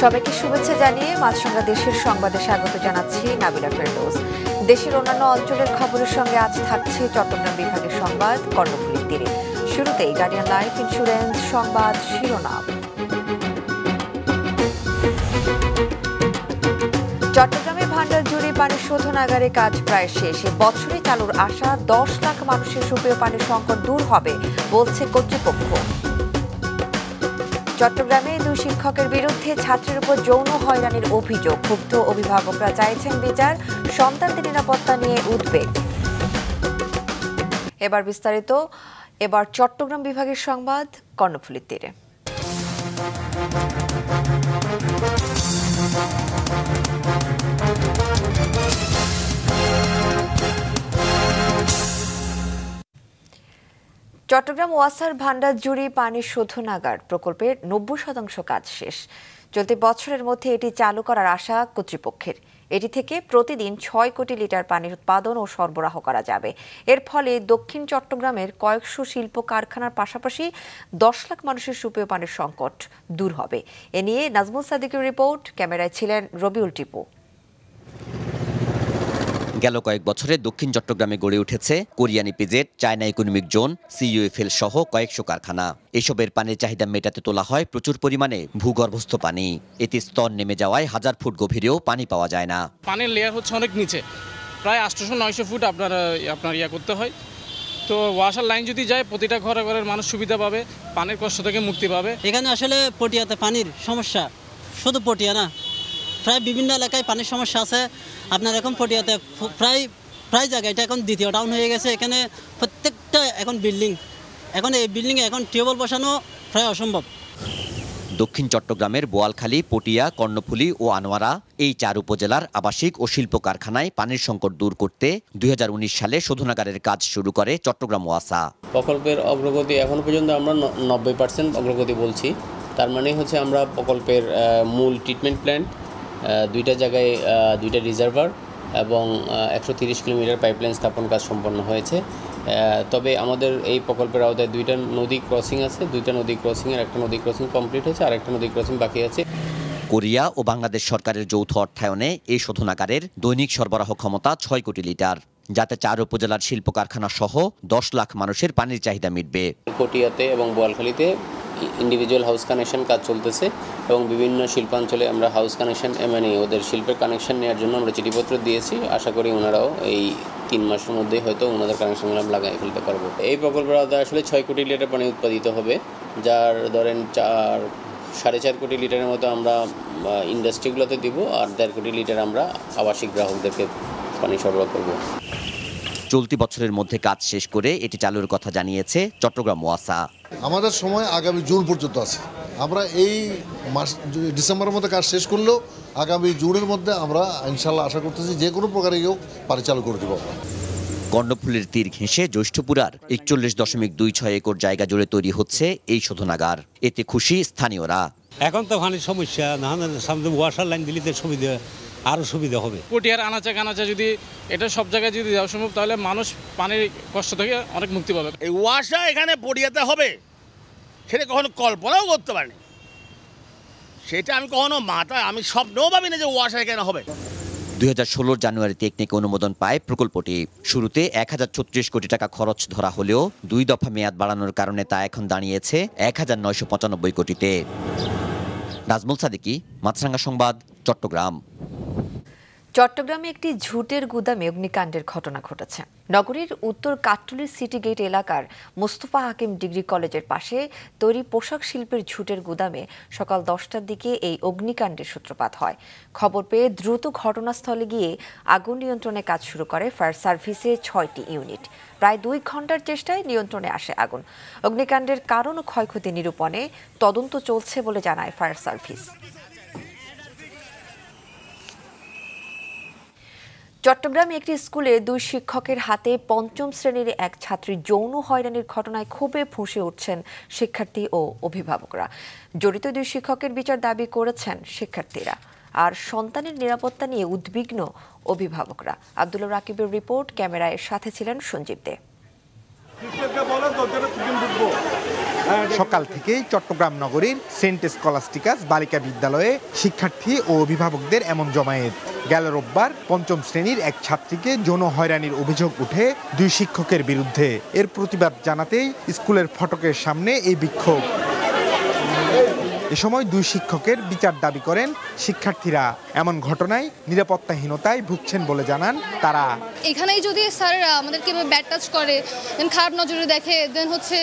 সবাইকে শুভেচ্ছা জানিয়ে মাছরাঙা দেশের সংবাদে স্বাগত জানাচ্ছি নাবিলা ফেরদৌস। দেশের অন্যান্য অঞ্চলের খবরের সঙ্গে আজ থাকছে চট্টগ্রাম বিভাগের সংবাদ কর্ণফুলীর তীরে। শুরুতেই গার্ডিয়ান লাইফ ইন্স্যুরেন্স সংবাদ শিরোনাম। চট্টগ্রামে ভান্ডার জুড়ে পানি শোধনাগারে কাজ প্রায় শেষ। বছরে চালুর আশা 10 লাখ মানুষের সুপেয় পানির সংকট দূর হবে বলছে কর্তৃপক্ষ। চট্টগ্রামে 2 শিক্ষকের বিরুদ্ধে ছাত্রের উপর যৌন হয়রানির অভিযোগ। ক্ষুব্ধ অভিভাবকরা চাইছেন বিচার, সন্তানদের নিরাপত্তা নিয়ে উদ্বেগ। এবার বিস্তারিত। এবার চট্টগ্রাম বিভাগের সংবাদ কর্ণফুলীর তীরে। চট্টগ্রাম ওয়াসার ভান্ডার জুড়ি পানি শোধনাগার প্রকল্পের 90% কাজ শেষ। চলতি বছরের মধ্যে এটি চালু করার আশা কর্তৃপক্ষের। এটি থেকে প্রতিদিন 6 কোটি লিটার পানির উৎপাদন ও সরবরাহ করা যাবে। এর ফলে দক্ষিণ চট্টগ্রামের কয়েকশো শিল্প কারখানার পাশাপাশি 10 লাখ মানুষের সুপেয় পানির সংকট দূর হবে। এ নিয়ে নাজমুল সাদিকের রিপোর্ট, ক্যামেরায় ছিলেন রবিউল টিপু। গেল কয়েক বছরে দক্ষিণ চট্টগ্রামে গড়ে উঠেছে Korean EPZ, China economic zone, CUFL সহ কয়েকশো কারখানা। এসবের পানির চাহিদা মেটাতে তোলা হয় প্রচুর পরিমাণে ভূগর্ভস্থ পানি। এতে স্তর নেমে যাওয়ায় 1000 ফুট গভীরেও পানি পাওয়া যায় না। পানির লেয়ার হচ্ছে অনেক নিচে, প্রায় 800-900 ফুট আপনার করতে হয়। তো ওয়াসার লাইন যদি যায়, প্রতিটা ঘরের মানুষ সুবিধা পাবে, পানির কষ্ট থেকে মুক্তি পাবে। এখানে আসলে পটিয়াতে পানির সমস্যা, শুধু পটিয়া না, প্রায় বিভিন্ন এলাকায় পানির সমস্যা আছে। আপনার এখন পটিয়াতে প্রায় জায়গায় এটা এখন দ্বিতীয় টাউন হয়ে গেছে। এখানে প্রত্যেকটা এখন বিল্ডিং, এখন এই বিল্ডিংয়ে এখন টিউবওয়েল বসানো প্রায় অসম্ভব। দক্ষিণ চট্টগ্রামের বোয়ালখালী, পটিয়া, কর্ণফুলী ও আনোয়ারা এই 4 উপজেলার আবাসিক ও শিল্প কারখানায় পানির সংকট দূর করতে 2019 সালে শোধনাগারের কাজ শুরু করে চট্টগ্রাম ওয়াসা। প্রকল্পের অগ্রগতি এখনো পর্যন্ত আমরা 90% অগ্রগতি বলছি। তার মানে হচ্ছে আমরা প্রকল্পের মূল ট্রিটমেন্ট প্ল্যান্ট, 2টা জায়গায় 2টা রিজার্ভার এবং 130 কিলোমিটার পাইপলাইন স্থাপন কাজ সম্পন্ন হয়েছে। তবে আমাদের এই প্রকল্পের আওতায় 2টা নদী ক্রসিং আছে। 2টা নদী ক্রসিংয়ের একটা নদী ক্রসিং কমপ্লিট হয়েছে, আর একটা নদী ক্রসিং বাকি আছে। কোরিয়া ও বাংলাদেশ সরকারের যৌথ অর্থায়নে এই শোধনাগারের দৈনিক সরবরাহ ক্ষমতা 6 কোটি লিটার, যাতে 4 উপজেলার শিল্প কারখানা সহ 10 লাখ মানুষের পানির চাহিদা মিটবে। পটিয়াতে এবং বোয়ালখালীতে ইন্ডিভিজুয়াল হাউস কানেকশন কাজ চলতেছে এবং বিভিন্ন শিল্পাঞ্চলে আমরা হাউস কানেকশন ওদের শিল্পের কানেকশন নেওয়ার জন্য আমরা চিঠিপত্র দিয়েছি। আশা করি ওনারাও এই 3 মাসের মধ্যেই হয়তো ওনাদের কানেকশনগুলো আমরা লাগাই ফেলতে পারবো। এই প্রকল্পের আওতায় আসলে 6 কোটি লিটার পানি উৎপাদিত হবে, যার ধরেন 4.5 কোটি লিটারের মতো আমরা ইন্ডাস্ট্রিগুলোতে দিব, আর 1.5 কোটি লিটার আমরা আবাসিক গ্রাহকদেরকে পানি সরবরাহ করব। চলতি বছরের মধ্যে কাজ শেষ করে এটি চালুর কথা জানিয়েছে চট্টগ্রাম ওয়াসা। আমাদের সময় আগামী জুন পর্যন্ত আছে। আমরা এই মাস ডিসেম্বরের মধ্যে কাজ শেষ করলেও আগামী জুনের মধ্যে আমরা ইনশাল্লাহ আশা করতেছি যে কোনো প্রকারে পানি চালু করে দেবো। কর্ণফুলীর তীর ঘেঁষে জ্যৈষ্ঠপুরার 41.26 একর জায়গা জুড়ে তৈরি হচ্ছে এই শোধনাগার। এতে খুশি স্থানীয়রা। এখন তো পানির সমস্যা, না সামনে ওয়াসার লাইন দিলে সুবিধা, আরও সুবিধা হবে। পটিয়ার আনাচে কানাচে যদি এটা সব জায়গায় যদি দেওয়া সম্ভব, তাহলে মানুষ পানির কষ্ট থেকে অনেক মুক্তি পাবে। এই ওয়াসা এখানে পটিয়াতে হবে, সেটা কখনো কল্পনাও করতে পারিনি। সেটা আমি কখনো আমি স্বপ্নও ভাবিনি যে ওয়াসা এখানে হবে। 2016 জানুয়ারি টেকনিক অনুমোদন পায় প্রকল্পটি। শুরুতে 1036 কোটি টাকা খরচ ধরা হলেও 2 দফা মেয়াদ বাড়ানোর কারণে তা এখন দাঁড়িয়েছে 1995 কোটিতে। নাজমুল সাদিকি, মাছরাঙা সংবাদ, চট্টগ্রাম। চট্টগ্রামে একটি ঝুটের গুদামে অগ্নিকাণ্ডের ঘটনা ঘটেছে। নগরীর উত্তর কাট্টুলির সিটি গেট এলাকার মোস্তফা হাকিম ডিগ্রি কলেজের পাশে তৈরি পোশাক শিল্পের ঝুটের গুদামে সকাল 10টার দিকে এই অগ্নিকাণ্ডের সূত্রপাত হয়। খবর পেয়ে দ্রুত ঘটনাস্থলে গিয়ে আগুন নিয়ন্ত্রণে কাজ শুরু করে ফায়ার সার্ভিসের 6টি ইউনিট। প্রায় 2 ঘন্টার চেষ্টায় নিয়ন্ত্রণে আসে আগুন। অগ্নিকাণ্ডের কারণ ও ক্ষয়ক্ষতি নিরূপণে তদন্ত চলছে বলে জানায় ফায়ার সার্ভিস। চট্টগ্রামে একটি স্কুলে 2 শিক্ষকের হাতে 5ম শ্রেণীর এক ছাত্রী যৌন হয়রানির ঘটনায় ক্ষোভে ফুঁসে উঠছেন শিক্ষার্থী ও অভিভাবকরা। জড়িত 2 শিক্ষকের বিচার দাবি করেছেন শিক্ষার্থীরা, আর সন্তানের নিরাপত্তা নিয়ে উদ্বিগ্ন অভিভাবকরা। আব্দুল্লাহ রাকিবের রিপোর্ট, ক্যামেরায় সাথে ছিলেন সঞ্জীব দে। সকাল থেকেই চট্টগ্রাম নগরীর সেন্ট স্কলাস্টিকাস বালিকা বিদ্যালয়ে শিক্ষার্থী ও অভিভাবকদের এমন জমায়েত। গেল রোববার পঞ্চম শ্রেণীর এক ছাত্রীকে যৌন হয়রানির অভিযোগ উঠে 2 শিক্ষকের বিরুদ্ধে। এর প্রতিবাদ জানাতেই স্কুলের ফটকের সামনে এই বিক্ষোভ। এ সময় 2 শিক্ষকের বিচার দাবি করেন শিক্ষার্থীরা। এমন ঘটনায় নিরাপত্তাহীনতায় ভুগছেন বলে জানান তারা। এখানেই যদি স্যার আমাদেরকে ব্যাড টাচ করে, দেন খারাপ নজরে দেখে, দেন হচ্ছে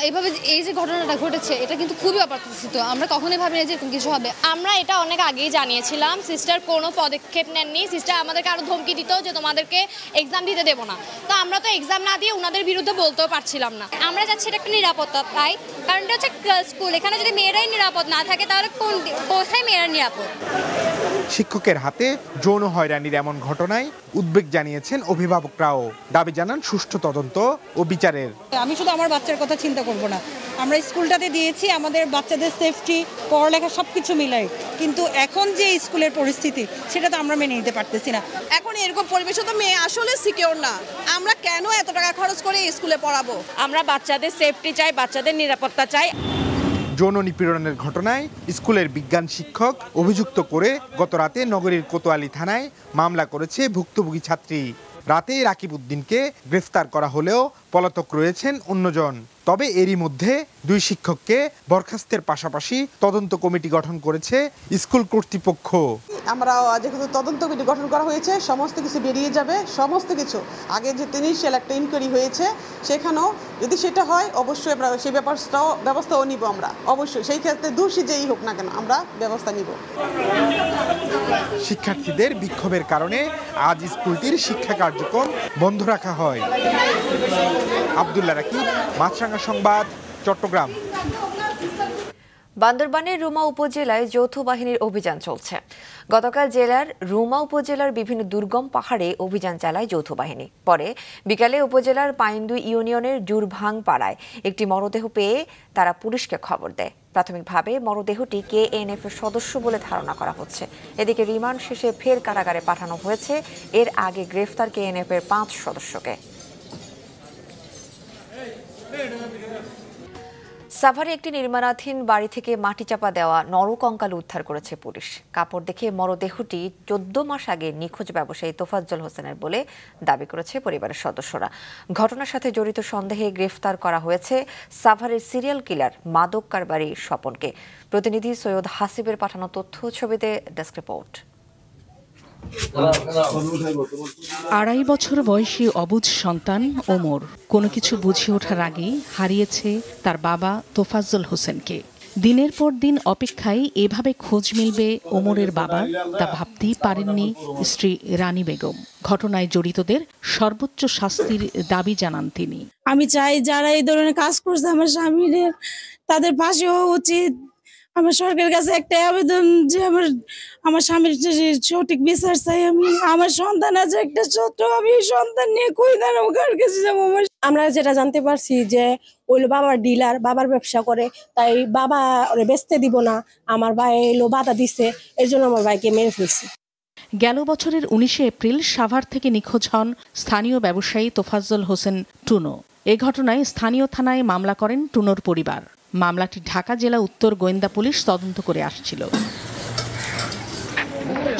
এভাবে এই যে ঘটনাটা ঘটেছে এটা কিন্তু খুবই অপ্রত্যাশিত। আমরা কখনোই ভাবিনি যে এরকম কিছু হবে। আমরা এটা অনেক আগেই জানিয়েছিলাম, সিস্টার কোনো পদক্ষেপ নেননি। সিস্টার আমাদেরকে আরও ধমকি দিত যে তোমাদেরকে এক্সাম দিতে দেবো না। তো আমরা তো এক্সাম না দিয়ে ওনাদের বিরুদ্ধে বলতেও পারছিলাম না। আমরা চাচ্ছি এটা একটা নিরাপত্তা পাই, কারণ এটা হচ্ছে স্কুল। এখানে যদি মেয়েরাই নিরাপদ না থাকে তাহলে কোথায় মেয়েরা নিরাপদ? শিক্ষকের হাতে যৌন হয়রানির এমন ঘটনায় উদ্বেগ জানিয়েছেন অভিভাবকরাও। দাবি জানান সুষ্ঠু তদন্ত ও বিচারের। আমি শুধু আমার বাচ্চার কথা চিন্তা করব না, আমরা স্কুলটাতে দিয়েছি আমাদের বাচ্চাদের সেফটি, পড়ালেখা সবকিছু মিলাই, কিন্তু এখন যে স্কুলের পরিস্থিতি সেটা তো আমরা মেনে নিতে পারতেছি না। এখন এরকম পরিবেশে তো মেয়ে আসলে সিকিউর না। আমরা কেন এত টাকা খরচ করে স্কুলে পড়াবো? আমরা বাচ্চাদের সেফটি চাই, বাচ্চাদের নিরাপত্তা চাই। যৌন নিপীড়নের ঘটনায় স্কুলের বিজ্ঞান শিক্ষক অভিযুক্ত করে গত রাতে নগরীর কোতোয়ালি থানায় মামলা করেছে ভুক্তভোগী ছাত্রী। রাতে রাকিব উদ্দিনকে গ্রেফতার করা হলেও পলাতক রয়েছেন অন্যজন। তবে এরই মধ্যে 2 শিক্ষককে বরখাস্তের পাশাপাশি তদন্ত কমিটি গঠন করেছে স্কুল কর্তৃপক্ষ। আমরা যেহেতু তদন্ত কমিটি গঠন করা হয়েছে, সমস্ত কিছু বেরিয়ে যাবে। সমস্ত কিছু আগে যে ইনিশিয়াল একটা ইনকোয়ারি হয়েছে সেখানেও যদি সেটা হয় অবশ্যই আমরা সেই ব্যবস্থাও নিব। আমরা অবশ্যই সেই ক্ষেত্রে দোষী যেই হোক না কেন আমরা ব্যবস্থা নিব। শিক্ষার্থীদের বিক্ষোভের কারণে আজ স্কুলটির শিক্ষা কার্যক্রম বন্ধ রাখা হয়। আব্দুল্লাহ রাকিব, মাছরাঙা সংবাদ, চট্টগ্রাম। বান্দরবানের রুমা উপজেলায় যৌথ বাহিনীর অভিযান চলছে। গতকাল জেলার রুমা উপজেলার বিভিন্ন দুর্গম পাহাড়ে অভিযান চালায় যৌথ বাহিনী। পরে বিকালে উপজেলার পাইন্দু ইউনিয়নের জুরভাং পাড়ায় একটি মরদেহ পেয়ে তারা পুলিশকে খবর দেয়। প্রাথমিকভাবে মরদেহটি KNF এর সদস্য বলে ধারণা করা হচ্ছে। এদিকে রিমান্ড শেষে ফের কারাগারে পাঠানো হয়েছে এর আগে গ্রেফতার KNF এর 5 সদস্যকে। সাভারে একটি নির্মাণাধীন বাড়ি থেকে মাটি চাপা দেওয়া নরকঙ্কাল উদ্ধার করেছে পুলিশ। কাপড় দেখে মরদেহটি 14 মাস আগে নিখোঁজ ব্যবসায়ী তোফাজ্জল হোসেনের বলে দাবি করেছে পরিবারের সদস্যরা। ঘটনার সাথে জড়িত সন্দেহে গ্রেফতার করা হয়েছে সাভারের সিরিয়াল কিলার মাদক কারবারি স্বপনকে। প্রতিনিধি সৈয়দ হাসিবের পাঠানো তথ্য ছবিতে ডেস্ক রিপোর্ট। 2.5 বছর বয়সী অবুঝ সন্তান ওমর কোনো কিছু বুঝে ওঠার আগেই হারিয়েছে তার বাবা তোফাজ্জল হোসেনকে। দিনের পর দিন অপেক্ষায় এভাবে খোঁজ মিলবে ওমরের বাবার তা ভাবতেই পারেননি স্ত্রী রানী বেগম। ঘটনায় জড়িতদের সর্বোচ্চ শাস্তির দাবি জানান তিনি। আমি চাই যারা এই ধরনের কাজ করছে আমার স্বামীদের, তাদের পাশে হওয়া উচিত। আমার সরকারের কাছে একটা আবেদন যে আমার স্বামীর সঠিক বিচার চাই। আমি আমার সন্তান আছে একটা ছোট, আমি সন্তান নিয়ে কই দাঁড়া কার কাছে যাবো? আমরা যেটা জানতে পারছি যে ওই বাবার ডিলার, বাবার ব্যবসা করে, তাই বাবা বেচতে দিব না, আমার ভাই এলো বাধা দিচ্ছে, এর জন্য আমার ভাইকে মেরে ফেলছে। গেল বছরের 19 এপ্রিল সাভার থেকে নিখোঁজ হন স্থানীয় ব্যবসায়ী তোফাজ্জল হোসেন টুনো। এ ঘটনায় স্থানীয় থানায় মামলা করেন টুনোর পরিবার। মামলাটি ঢাকা জেলা উত্তর গোয়েন্দা পুলিশ তদন্ত করে আসছিল।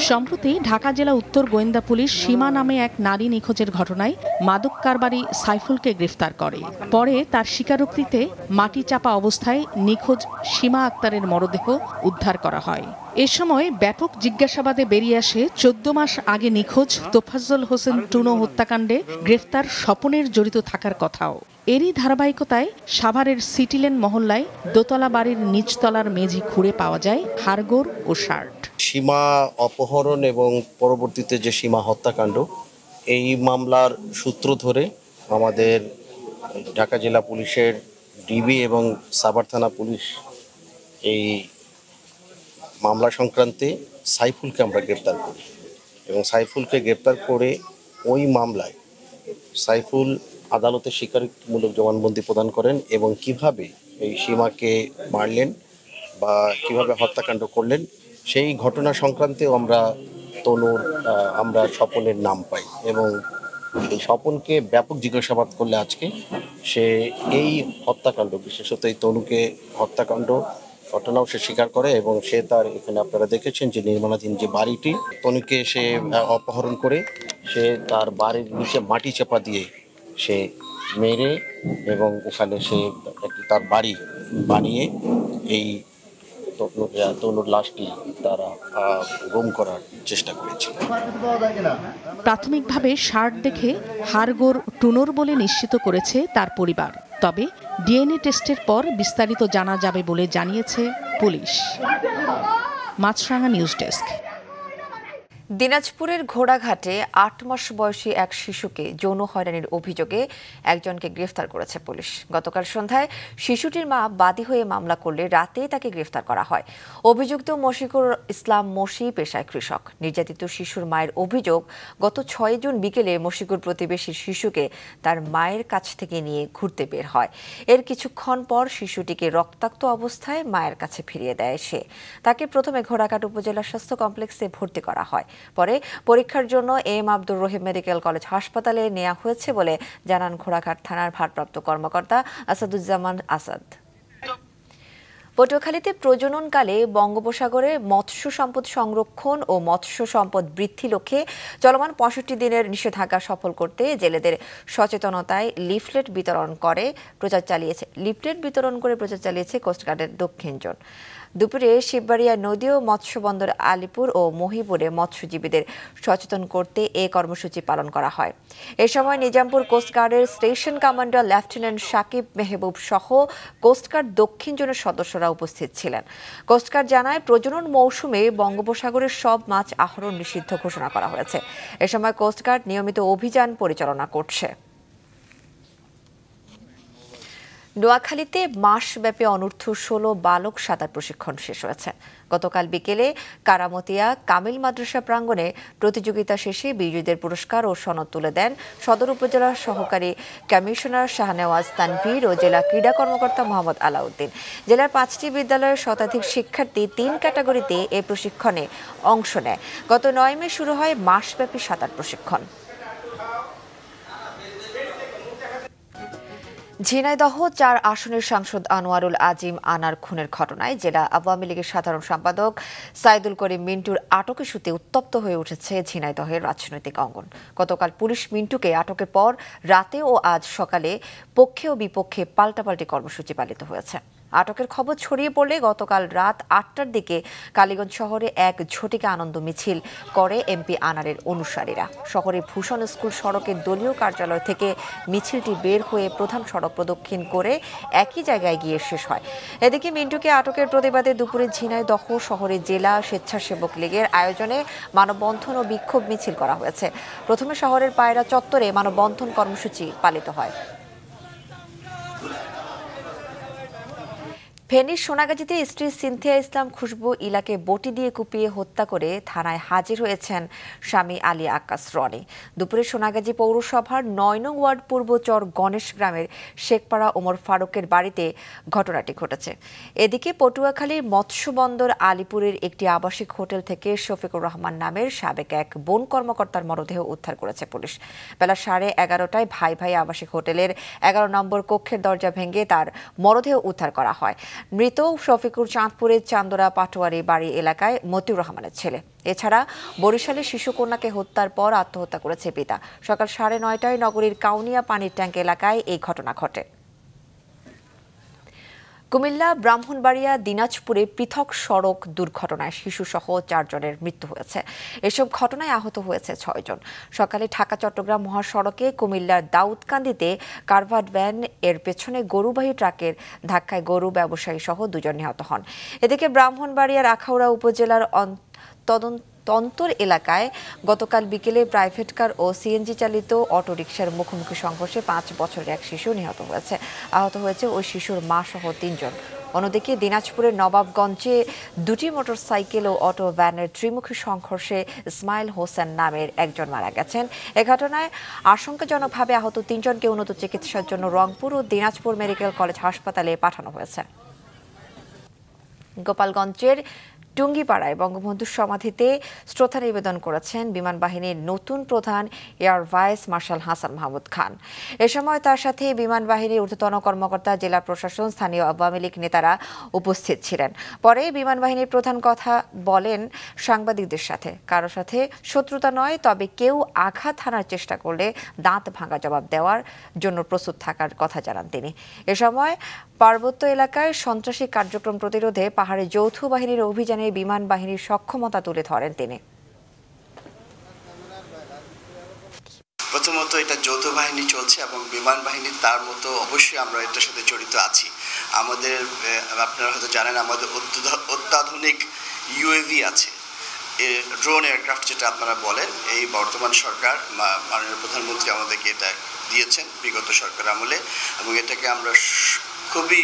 সম্প্রতি ঢাকা জেলা উত্তর গোয়েন্দা পুলিশ সীমা নামে এক নারী নিখোঁজের ঘটনায় মাদক কারবারি সাইফুলকে গ্রেফতার করে। পরে তার স্বীকারোক্তিতে মাটি চাপা অবস্থায় নিখোঁজ সীমা আক্তারের মরদেহ উদ্ধার করা হয়। এ সময় ব্যাপক জিজ্ঞাসাবাদে বেরিয়ে আসে 14 মাস আগে নিখোঁজ তোফাজ্জল হোসেন টুনো হত্যাকাণ্ডে গ্রেফতার স্বপনের জড়িত থাকার কথাও। এরই ধারাবাহিকতায় সাভারের সিটিলেন মহল্লায় দোতলা বাড়ির নিচতলার মেঝে খুঁড়ে পাওয়া যায় হাড়গোড় ও শার্ট। সীমা অপহরণ এবং পরবর্তীতে যে সীমা হত্যাকাণ্ড, এই মামলার সূত্র ধরে আমাদের ঢাকা জেলা পুলিশের ডিবি এবং সাভার থানা পুলিশ এই মামলা সংক্রান্তে সাইফুলকে আমরা গ্রেপ্তার করি এবং সাইফুলকে গ্রেপ্তার করে ওই মামলায় সাইফুল আদালতে স্বীকারোক্তিমূলক জবানবন্দি প্রদান করেন এবং কিভাবে এই সীমাকে মারলেন বা কিভাবে হত্যাকাণ্ড করলেন সেই ঘটনা সংক্রান্তেও আমরা স্বপনের নাম পাই এবং এই স্বপনকে ব্যাপক জিজ্ঞাসাবাদ করলে আজকে সে এই হত্যাকাণ্ড, বিশেষত এই তনুকে হত্যাকাণ্ড ঘটনাও সে স্বীকার করে এবং সে তার এখানে আপনারা দেখেছেন যে নির্মাণাধীন যে বাড়িটি, তনুকে সে অপহরণ করে সে তার বাড়ির নিচে মাটি চাপা দিয়ে সে মেরে এবং ওখানে সে তার বাড়ি বানিয়ে এই তনুর লাশটি তারা গুম করার চেষ্টা করেছে। প্রাথমিকভাবে শার্ট দেখে হাড়গোড় টুনোর বলে নিশ্চিত করেছে তার পরিবার, তবে ডিএনএ টেস্টের পর বিস্তারিত জানা যাবে বলে জানিয়েছে পুলিশ। মাছরাঙা নিউজ ডেস্ক। দিনাজপুরের ঘোড়াঘাটে ৮ মাস বয়সী এক শিশুকে যৌন হয়রানির অভিযোগে একজনকে গ্রেফতার করেছে পুলিশ। গতকাল সন্ধ্যায় শিশুটির মা বাদী হয়ে মামলা করলে রাতেই তাকে গ্রেফতার করা হয়। অভিযুক্ত মশিকুর ইসলাম মশি পেশায় কৃষক। নির্যাতিত শিশুর মায়ের অভিযোগ, গত ৬ জুন বিকেলে মশিকুর প্রতিবেশী শিশুকে তার মায়ের কাছ থেকে নিয়ে ঘুরতে বের হয়। এর কিছুক্ষণ পর শিশুটিকে রক্তাক্ত অবস্থায় মায়ের কাছে ফিরিয়ে দেয় সে। তাকে প্রথমে ঘোড়াঘাট উপজেলা স্বাস্থ্য কমপ্লেক্সে ভর্তি করা হয়। পরে পরীক্ষার জন্য M Abdur Rahim medical college হাসপাতালে নেওয়া হয়েছে বলে জানান ঘোড়াঘাট থানার ভারপ্রাপ্ত কর্মকর্তা আসাদুজ্জামান আসাদ। পটুয়াখালীতে প্রজননকালে বঙ্গোপসাগরে মৎস্য সম্পদ সংরক্ষণ ও মৎস্য সম্পদ বৃদ্ধি লক্ষ্যে চলমান ৬৫ দিনের নিষেধাজ্ঞা সফল করতে জেলেদের সচেতনতায় লিফলেট বিতরণ করে প্রচার চালিয়েছে কোস্টগার্ডের দক্ষিণ জোন। দুপুরে শিববাড়িয়া নদী ও মৎস্য বন্দর আলিপুর ও মহিপুরে মৎস্যজীবীদের সচেতন করতে এ কর্মসূচি পালন করা হয়। এ সময় নিজামপুর কোস্টগার্ডের station commander lieutenant Sakib Mehbub সহ কোস্টগার্ড দক্ষিণ জোনের সদস্যরা উপস্থিত ছিলেন। কোস্টগার্ড জানায়, প্রজনন মৌসুমে বঙ্গোপসাগরের সব মাছ আহরণ নিষিদ্ধ ঘোষণা করা হয়েছে। এ সময় কোস্টগার্ড নিয়মিত অভিযান পরিচালনা করছে। নোয়াখালীতে মাসব্যাপী অনূর্ধ্ব ১৬ বালক সাঁতার প্রশিক্ষণ শেষ হয়েছে। গতকাল বিকেলে কারামতিয়া কামিল মাদ্রাসা প্রাঙ্গণে প্রতিযোগিতা শেষে বিজয়ীদের পুরস্কার ও সনদ তুলে দেন সদর উপজেলার সহকারী কমিশনার শাহনেওয়াজ তানভীর ও জেলা ক্রীড়া কর্মকর্তা মোহাম্মদ আলাউদ্দিন। জেলার ৫টি বিদ্যালয়ের শতাধিক শিক্ষার্থী ৩ ক্যাটাগরিতে এ প্রশিক্ষণে অংশ নেয়। গত ৯ মে শুরু হয় মাসব্যাপী সাঁতার প্রশিক্ষণ। ঝিনাইদহ ৪ আসনের সাংসদ আনোয়ারুল আজিম আনার খুনের ঘটনায় জেলা আওয়ামী লীগের সাধারণ সম্পাদক সাইদুল করিম মিন্টুর আটক ইস্যুতে উত্তপ্ত হয়ে উঠেছে ঝিনাইদহের রাজনৈতিক অঙ্গন। গতকাল পুলিশ মিন্টুকে আটকের পর রাতে ও আজ সকালে পক্ষে ও বিপক্ষে পাল্টাপাল্টি কর্মসূচি পালিত হয়েছে। আটকের খবর ছড়িয়ে পড়লে গতকাল রাত ৮টার দিকে কালীগঞ্জ শহরে এক ঝটিকা আনন্দ মিছিল করে এমপি আনারের অনুসারীরা। শহরের ভূষণ স্কুল সড়কের দলীয় কার্যালয় থেকে মিছিলটি বের হয়ে প্রধান সড়ক প্রদক্ষিণ করে একই জায়গায় গিয়ে শেষ হয়। এদিকে মিন্টুকে আটকের প্রতিবাদে দুপুরে ঝিনাইদহ শহরে জেলা স্বেচ্ছাসেবক লীগের আয়োজনে মানববন্ধন ও বিক্ষোভ মিছিল করা হয়েছে। প্রথমে শহরের পায়রা চত্বরে মানববন্ধন কর্মসূচি পালিত হয়। ফেনীর সোনাগাজীতে স্ত্রী সিনথিয়া ইসলাম খুশবু ইলাকে বটি দিয়ে কুপিয়ে হত্যা করে থানায় হাজির হয়েছেন স্বামী আলী আক্কাস রনি। দুপুরে সোনাগাজী পৌরসভার ৯ নং ওয়ার্ড পূর্বচর গণেশ গ্রামের শেখপাড়া ওমর ফারুকের বাড়িতে ঘটনাটি ঘটেছে। এদিকে পটুয়াখালীর মৎস্য বন্দর আলিপুরের একটি আবাসিক হোটেল থেকে শফিকুর রহমান নামের সাবেক এক বন কর্মকর্তার মরদেহ উদ্ধার করেছে পুলিশ। বেলা 11:30টায় ভাই ভাই আবাসিক হোটেলের ১১ নম্বর কক্ষের দরজা ভেঙে তার মরদেহ উদ্ধার করা হয়। মৃত শফিকুর চাঁদপুরের চান্দরা পাটোয়ারি বাড়ি এলাকায় মতিউর রহমানের ছেলে। এছাড়া বরিশালে শিশুকন্যাকে হত্যার পর আত্মহত্যা করেছে পিতা। সকাল 9:30টায় নগরীর কাউনিয়া পানির ট্যাঙ্ক এলাকায় এই ঘটনা ঘটে। কুমিল্লা ব্রাহ্মণবাড়িয়া দিনাজপুরে পৃথক সড়ক দুর্ঘটনায় শিশুসহ 4 জনের মৃত্যু হয়েছে। এসব ঘটনায় আহত হয়েছে 6 জন। সকালে ঢাকা চট্টগ্রাম মহাসড়কে কুমিল্লার দাউদকান্দিতে কারভার্ড ভ্যান এর পেছনে গরুবাহী ট্রাকের ধাক্কায় গরু ব্যবসায়ী সহ 2 জন নিহত হন। এদিকে ব্রাহ্মণবাড়িয়ার আখাউড়া উপজেলার তন্তর এলাকায় গতকাল বিকেলে প্রাইভেট কার ও সিএনজি চালিত অটোরিকশার মুখোমুখি সংঘর্ষে 5 বছরের এক শিশু নিহত হয়েছে। আহত হয়েছে ওই শিশুর মা সহ 3 জন। অন্যদিকে দিনাজপুরের নবাবগঞ্জে 2টি মোটরসাইকেল ও অটো ভ্যানের ত্রিমুখী সংঘর্ষে ইসমাইল হোসেন নামের একজন মারা গেছেন। এ ঘটনায় আশঙ্কাজনকভাবে আহত 3 জনকে উন্নত চিকিৎসার জন্য রংপুর ও দিনাজপুর মেডিকেল কলেজ হাসপাতালে পাঠানো হয়েছে। গোপালগঞ্জের টুঙ্গিপাড়ায় বঙ্গবন্ধুর সমাধিতে শ্রদ্ধা নিবেদন করেছেন বিমান বাহিনীর নতুন প্রধান air vice marshal Hasan Mahmud Khan. এ সময় তার সাথে বিমান বাহিনীর ঊর্ধ্বতন কর্মকর্তা, জেলা প্রশাসন, স্থানীয় আওয়ামী লীগ নেতারা উপস্থিত ছিলেন। পরে বিমান বাহিনীর প্রধান কথা বলেন সাংবাদিকদের সাথে, কারো সাথে শত্রুতা নয়, তবে কেউ আঘাত হানার চেষ্টা করলে দাঁত ভাঙা জবাব দেওয়ার জন্য প্রস্তুত থাকার কথা জানান তিনি। এ সময় পার্বত্য এলাকায় সন্ত্রাসী কার্যক্রম প্রতিরোধে পাহাড়ে যৌথ বাহিনীর অভিযানে বিমান বাহিনীর সক্ষমতা তুলে ধরেন তিনি। প্রথমত এটা যৌথ বাহিনী চলছে এবং বিমান বাহিনী তার মতো অবশ্যই আমরা এটার সাথে জড়িত আছি। আমাদের আপনারা হয়তো জানেন আমাদের অত্যাধুনিক ইউএভি আছে, ড্রোন এয়ারক্রাফট যেটা আপনারা বলেন। এই বর্তমান সরকার মাননীয় প্রধানমন্ত্রী আমাদেরকে এটা দিয়েছেন বিগত সরকার আমলে, এবং এটাকে আমরা খুবই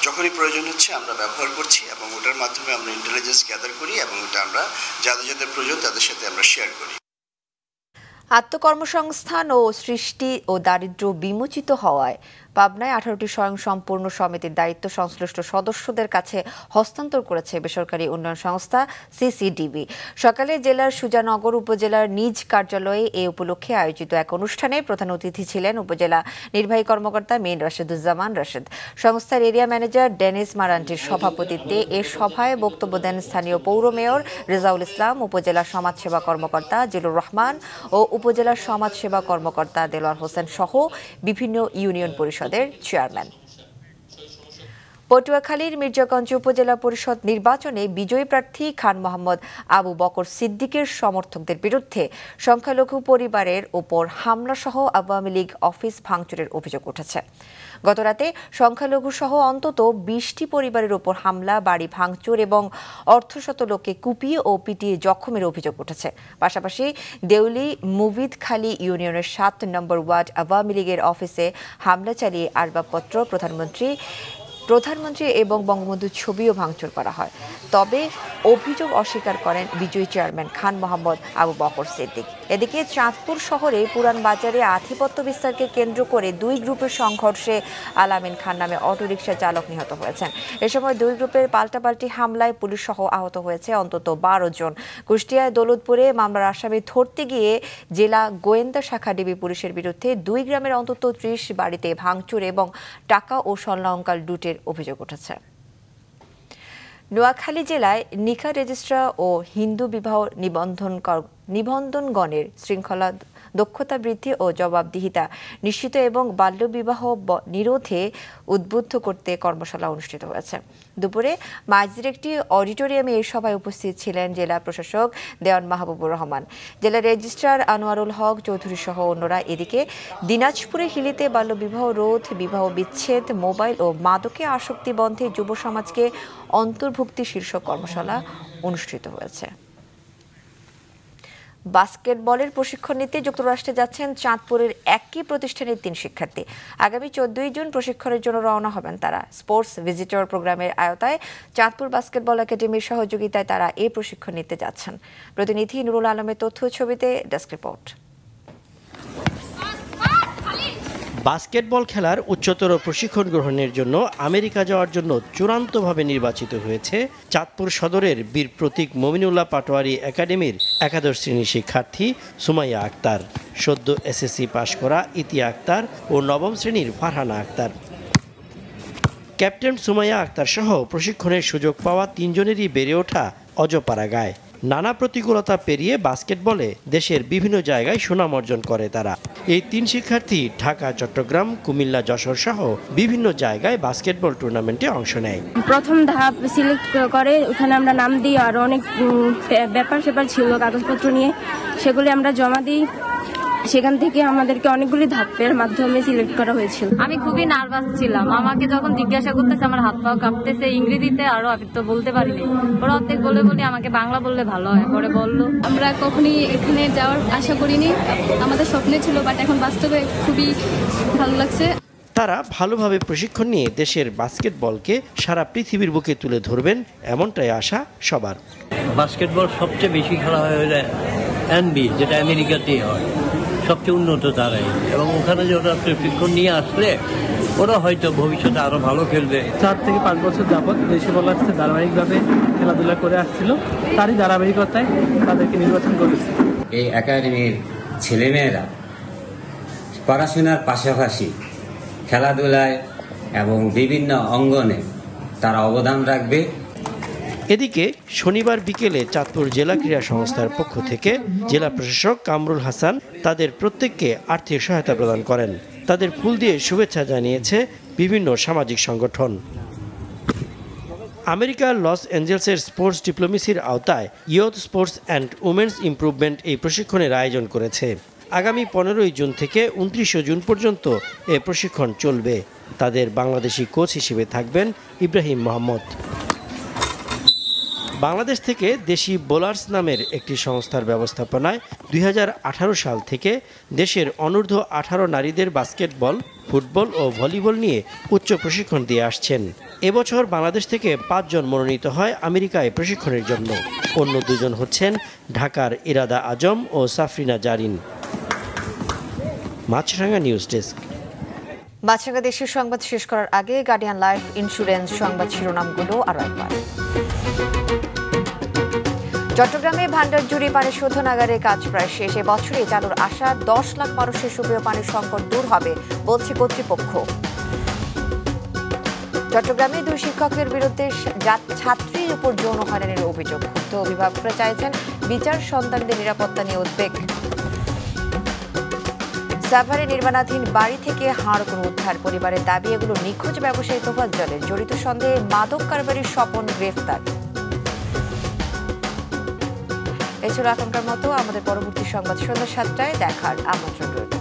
যখনই প্রয়োজন হচ্ছে আমরা ব্যবহার করছি এবং ওটার মাধ্যমে আমরা ইন্টেলিজেন্স গ্যাদার করি এবং ওটা আমরা যাদের প্রয়োজন তাদের সাথে আমরা শেয়ার করি। আত্মকর্মসংস্থান ও সৃষ্টি ও দারিদ্র্য বিমোচিত হওয়ায় পাবনায় 18টি স্বয়ংসম্পূর্ণ সমিতির দায়িত্ব সংশ্লিষ্ট সদস্যদের কাছে হস্তান্তর করেছে বেসরকারি উন্নয়ন সংস্থা সিসিডিবি। সকালে জেলার সুজানগর উপজেলার নিজ কার্যালয়ে এ উপলক্ষে আয়োজিত এক অনুষ্ঠানে প্রধান অতিথি ছিলেন উপজেলা নির্বাহী কর্মকর্তা মীর রাশেদুজ্জামান রাশেদ। সংস্থার এরিয়া ম্যানেজার ডেনিস মারান্টির সভাপতিত্বে এ সভায় বক্তব্য দেন স্থানীয় পৌর মেয়র রেজাউল ইসলাম, উপজেলা সমাজসেবা কর্মকর্তা জিলুর রহমান ও উপজেলা সমাজসেবা কর্মকর্তা দেলোয়ার হোসেন সহ বিভিন্ন ইউনিয়ন পরিষদের চেয়ারম্যান। পটুয়াখালীর মির্জাগঞ্জ উপজেলা পরিষদ নির্বাচনে বিজয়ী প্রার্থী খান মোহাম্মদ আবু বকর সিদ্দিকের সমর্থকদের বিরুদ্ধে সংখ্যালঘু পরিবারের ওপর হামলা সহ আওয়ামী লীগ অফিস ভাঙচুরের অভিযোগ উঠেছে। গতরাতে সংখ্যালঘু সহ অন্তত 20টি পরিবারের ওপর হামলা, বাড়ি ভাঙচুর এবং অর্ধশত লোককে কুপিয়ে ও পিটিয়ে জখমের অভিযোগ উঠেছে। পাশাপাশি দেউলি মুভিদখালী ইউনিয়নের 7 নম্বর ওয়ার্ড আওয়ামী লীগের অফিসে হামলা চালিয়ে আসবাবপত্র, প্রধানমন্ত্রী এবং বঙ্গবন্ধুর ছবিও ভাঙচুর করা হয়। তবে অভিযোগ অস্বীকার করেন বিজয়ী চেয়ারম্যান খান মোহাম্মদ আবু বকর সিদ্দিক। এদিকে চাঁদপুর শহরে পুরান বাজারে আধিপত্য বিস্তারকে কেন্দ্র করে 2 গ্রুপের সংঘর্ষে আলামিন খান নামে অটোরিকশা চালক নিহত হয়েছেন। এ সময় 2 গ্রুপের পাল্টাপাল্টি হামলায় পুলিশ সহ আহত হয়েছে অন্তত 12 জন। কুষ্টিয়ায় দৌলতপুরে মামলার আসামি ধরতে গিয়ে জেলা গোয়েন্দা শাখা ডিবি পুলিশের বিরুদ্ধে 2 গ্রামের অন্তত 30 বাড়িতে ভাঙচুর এবং টাকা ও স্বর্ণালংকার লুটের অভিযোগ উঠেছে। নোয়াখালী জেলায় নিকা রেজিস্ট্রার ও হিন্দু বিবাহ নিবন্ধনগণের শৃঙ্খলা, দক্ষতা বৃদ্ধি ও জবাবদিহিতা নিশ্চিত এবং বাল্যবিবাহ নিরোধে উদ্বুদ্ধ করতে কর্মশালা অনুষ্ঠিত হয়েছে। দুপুরে মাঝদির একটি অডিটোরিয়ামে এই সভায় উপস্থিত ছিলেন জেলা প্রশাসক দেওয়ান মাহবুবুর রহমান, জেলা রেজিস্ট্রার আনোয়ারুল হক চৌধুরী সহ অন্যরা। এদিকে দিনাজপুরে হিলিতে বাল্যবিবাহ রোধ, বিবাহ বিচ্ছেদ, মোবাইল ও মাদকে আসক্তি বন্ধে যুব সমাজকে অন্তর্ভুক্তি শীর্ষক কর্মশালা অনুষ্ঠিত হয়েছে। বাস্কেটবলের প্রশিক্ষণ নিতে যুক্তরাষ্ট্রে যাচ্ছেন চাঁদপুরের একই প্রতিষ্ঠানের 3 শিক্ষার্থী। আগামী 14 জুন প্রশিক্ষণের জন্য রওনা হবেন তারা। স্পোর্টস ভিজিটর প্রোগ্রামের আওতায় চাঁদপুর বাস্কেটবল একাডেমির সহযোগিতায় তারা এই প্রশিক্ষণ নিতে যাচ্ছেন। প্রতিনিধি নুরুল আলমের তথ্য ছবিতে ডেস্ক রিপোর্ট। বাস্কেটবল খেলার উচ্চতর প্রশিক্ষণ গ্রহণের জন্য আমেরিকা যাওয়ার জন্য চূড়ান্তভাবে নির্বাচিত হয়েছে চাঁদপুর সদরের বীর প্রতীক মমিনুল্লাহ পাটোয়ারি একাডেমির 11 শ্রেণীর শিক্ষার্থী সুমাইয়া আক্তার, সদ্য এসএসসি পাশ করা ইতিয়া আক্তার ও 9ম শ্রেণীর ফারহানা আক্তার। ক্যাপ্টেন সুমাইয়া আক্তার সহ প্রশিক্ষণের সুযোগ পাওয়া 3 জনেরই বেড়ে ওঠা অজপাড়া গায়ে। নানা প্রতিকূলতা পেরিয়ে বাস্কেটবলে দেশের বিভিন্ন জায়গায় সুনাম অর্জন করে তারা। এই 3 শিক্ষার্থী ঢাকা, চট্টগ্রাম, কুমিল্লা, যশোর সহ বিভিন্ন জায়গায় বাস্কেটবল টুর্নামেন্টে অংশ নেয়। প্রথম ধাপ সিলেক্ট করে ওখানে আমরা নাম দিই, আর অনেক ব্যাপার ছিল কাগজপত্র নিয়ে, সেগুলি আমরা জমা দিই। সেখান থেকে আমাদেরকে অনেকগুলি ধাপের মাধ্যমে সিলেক্ট করা হয়েছিল। আমি খুবই নার্ভাস ছিলাম। আমাকে যখন জিজ্ঞাসা করতেছে আমার হাত পা কাঁপতেছে, ইংরেজিতে আরো আমি তো বলতে পারিনি। ওরা অর্ধেক বলে আমাকে বাংলা বললে ভালো হয়, পরে বললো। আমরা কখনই এখানে যাওয়ার আশা করিনি, আমাদের স্বপ্নে ছিল, বাট এখন বাস্তবে খুবই ভালো লাগছে। তারা ভালোভাবে প্রশিক্ষণ নিয়ে দেশের বাস্কেটবলকে সারা পৃথিবীর বুকে তুলে ধরবেন, এমনটাই আশা সবার। বাস্কেটবল সবচেয়ে বেশি খেলা হয় এনবি, যেটা আমেরিকাতেই হয়, সবচেয়ে উন্নত তারাই। এবং ওখানে যে ওরা প্রশিক্ষণ নিয়ে আসলে ওরা হয়তো ভবিষ্যতে আরো ভালো খেলবে। 4 থেকে 5 বছর যাবৎ দেশি বোলার ধারাবাহিকভাবে খেলাধুলা করে আসছিল, তারই ধারাবাহিকতায় তাদেরকে নির্বাচন করেছে। এই একাডেমির ছেলেমেয়েরা পড়াশোনার পাশাপাশি খেলাধুলায় এবং বিভিন্ন অঙ্গনে তারা অবদান রাখবে। এদিকে শনিবার বিকেলে চাঁদপুর জেলা ক্রীড়া সংস্থার পক্ষ থেকে জেলা প্রশাসক কামরুল হাসান তাদের প্রত্যেককে আর্থিক সহায়তা প্রদান করেন। তাদের ফুল দিয়ে শুভেচ্ছা জানিয়েছে বিভিন্ন সামাজিক সংগঠন। আমেরিকার লস অ্যাঞ্জেলসের স্পোর্টস ডিপ্লোমেসির আওতায় youth sports and women's improvement এই প্রশিক্ষণের আয়োজন করেছে। আগামী 15 জুন থেকে 29 জুন পর্যন্ত এ প্রশিক্ষণ চলবে। তাদের বাংলাদেশি কোচ হিসেবে থাকবেন ইব্রাহিম মোহাম্মদ। বাংলাদেশ থেকে দেশি বোলার্স নামের একটি সংস্থার ব্যবস্থাপনায় 2018 সাল থেকে দেশের অনূর্ধ্ব 18 নারীদের বাস্কেটবল, ফুটবল ও ভলিবল নিয়ে উচ্চ প্রশিক্ষণ দিয়ে আসছেন। এবছর বাংলাদেশ থেকে 5 জন মনোনীত হয় আমেরিকায় প্রশিক্ষণের জন্য। অন্য 2 জন হচ্ছেন ঢাকার ইরাদা আজম ও সাফরিনা জারিন। মাছরাঙা নিউজ ডেস্ক। মাছরাঙা দেশের সংবাদ শেষ করার আগে গার্ডিয়ান লাইফ ইন্স্যুরেন্স সংবাদ শিরোনামগুলো আরও একবার। চট্টগ্রামে ভান্ডারজুড়ি পানি শোধনাগারের কাজ প্রায় শেষ। বছরে চালুর আশা 10 লাখ মানুষের সুপেয় পানির সংকট দূর হবে বলছে কর্তৃপক্ষ। চট্টগ্রামে 2 শিক্ষকের বিরুদ্ধে ছাত্রীর উপর যৌন হয়রানির অভিযোগ। ক্ষুব্ধ অভিভাবকরা চাইছেন বিচার, সন্তানদের নিরাপত্তা নিয়ে উদ্বেগ। সাভারে নির্মাণাধীন বাড়ি থেকে হাড়গোড় উদ্ধার, পরিবারের দাবি এগুলো নিখোঁজ ব্যবসায়ী তোফাজ্জলের। জড়িত সন্দেহে মাদক কারবারির স্বপন গ্রেফতার। এছাড়া এখনকার মতো আমাদের পরবর্তী সংবাদ সন্ধ্যা 7টায় দেখার আমন্ত্রণ রইল।